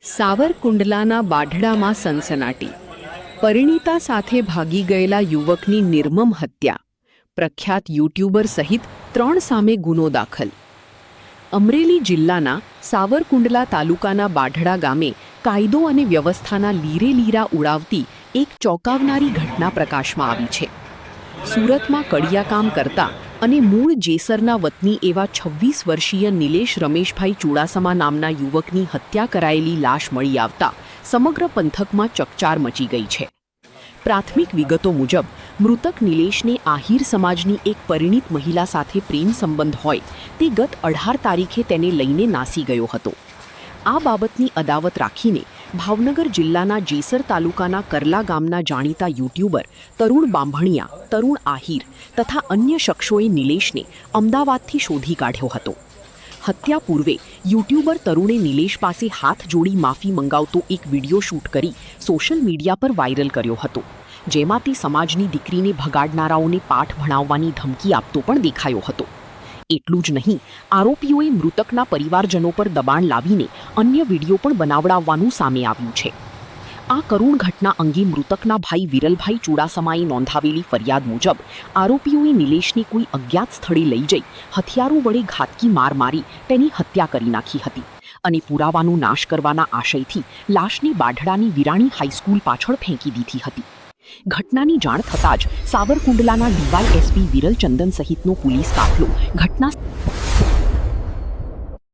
સાવરકુંડલાના બાઢડામાં સનસનાટી. પરિણીતા સાથે ભાગી ગયેલા યુવકની નિર્મમ હત્યા. પ્રખ્યાત યુટ્યુબર સહિત 3 સામે ગુનો દાખલ. અમરેલી જિલ્લાના સાવરકુંડલા તાલુકાના બાઢડા ગામે કાયદો અને વ્યવસ્થાના લીરેલીરા ઉડાવતી એક ચોંકાવનારી ઘટના પ્રકાશમાં આવી છે. સુરતમાં કડિયાકામ કરતા અને મૂળ જેસરના વતની એવા 26 વર્ષીય નિલેશ રમેશભાઈ ચુડાસમા નામના યુવકની હત્યા કરાયેલી લાશ મળી આવતા સમગ્ર પંથકમાં ચકચાર મચી ગઈ છે. પ્રાથમિક વિગતો મુજબ મૃતક નિલેશને આહિર સમાજની એક પરિણીત મહિલા સાથે પ્રેમ સંબંધ હોય તે ગત 18 તારીખે તેને લઈને નાસી ગયો હતો. આ બાબતની અદાવત રાખીને ભાવનગર જિલ્લાના જેસર તાલુકાના કરલા ગામના જાણીતા યુટ્યુબર તરુણ બાંભણિયા, તરુણ આહિર તથા અન્ય શખ્સોએ નિલેશને અમદાવાદથી શોધી કાઢ્યો હતો. હત્યા પૂર્વે યુટ્યુબર તરુણે નિલેશ પાસે હાથ જોડી માફી મંગાવતો એક વિડીયો શૂટ કરી સોશિયલ મીડિયા પર વાયરલ કર્યો હતો, જેમાં તે સમાજની દીકરીને ભગાડનારાઓને પાઠ ભણાવવાની ધમકી આપતો પણ દેખાયો હતો. એટલું જ નહીં, આરોપીઓએ મૃતકના પરિવારજનો પર દબાણ લાવીને અન્ય વિડીયો પણ બનાવડાવવાનું સામે આવ્યું છે. આ કરુણ ઘટના અંગે મૃતકના ભાઈ વિરલભાઈ ચુડાસમાએ નોંધાવેલી ફરિયાદ મુજબ આરોપીઓએ નિલેશને કોઈ અજ્ઞાત સ્થળે લઈ જઈ હથિયારો વડે ઘાતકી માર મારી તેની હત્યા કરી નાખી હતી અને પુરાવાનો નાશ કરવાના આશયથી લાશને બાઢડાની વિરાણી હાઈસ્કૂલ પાછળ ફેંકી દીધી હતી. ઘટનાની જાણ થતાં જ સાવરકુંડલાના ડીવાયએસપી વિરલ ચંદન સહિતનો પોલીસ કાફલો ઘટના